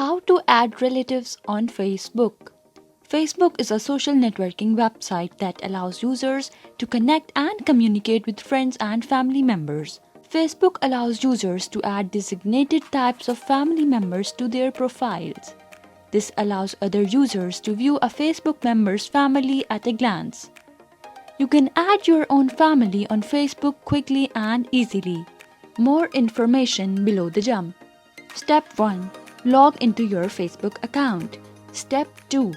How to add relatives on Facebook. Facebook is a social networking website that allows users to connect and communicate with friends and family members. Facebook allows users to add designated types of family members to their profiles. This allows other users to view a Facebook member's family at a glance. You can add your own family on Facebook quickly and easily. More information below the jump. Step 1. Log into your Facebook account. Step 2.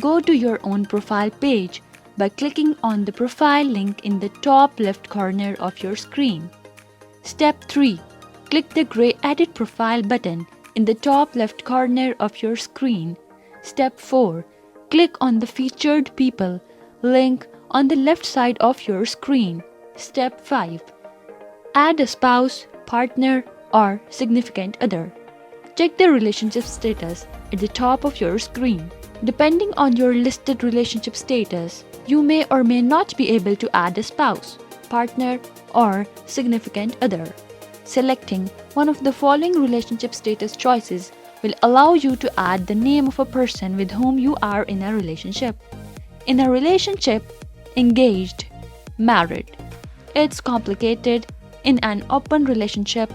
Go to your own profile page by clicking on the profile link in the top left corner of your screen. Step 3. Click the gray Edit Profile button in the top left corner of your screen. Step 4. Click on the Featured People link on the left side of your screen. Step 5. Add a spouse, partner, or significant other. Check the relationship status at the top of your screen. Depending on your listed relationship status, you may or may not be able to add a spouse, partner, or significant other. Selecting one of the following relationship status choices will allow you to add the name of a person with whom you are in a relationship. In a relationship, engaged, married. It's complicated. In an open relationship,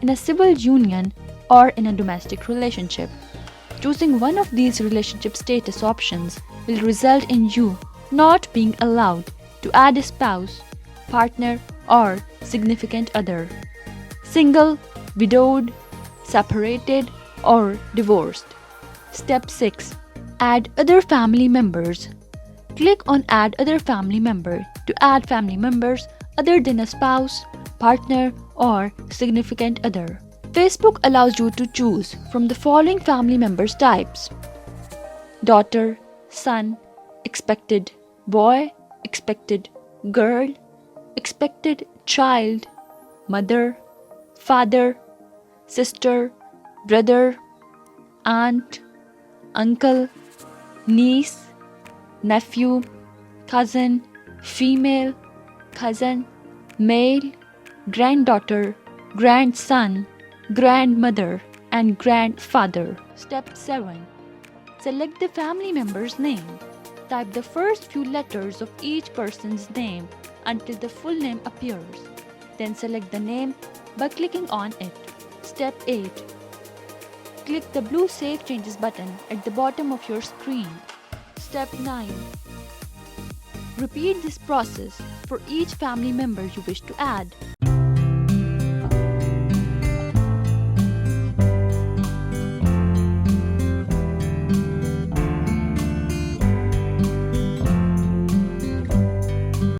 in a civil union, or in a domestic relationship. Choosing one of these relationship status options will result in you not being allowed to add a spouse, partner, or significant other. Single, widowed, separated, or divorced. Step 6. Add other family members. Click on Add Other Family Member to add family members other than a spouse, partner, or significant other. Facebook allows you to choose from the following family members types: daughter, son, expected boy, expected girl, expected child, mother, father, sister, brother, aunt, uncle, niece, nephew, cousin, female, cousin, male, granddaughter, grandson, grandmother, and grandfather. Step 7. Select the family member's name. Type the first few letters of each person's name until the full name appears. Then select the name by clicking on it. Step 8. Click the blue Save Changes button at the bottom of your screen. Step 9. Repeat this process for each family member you wish to add.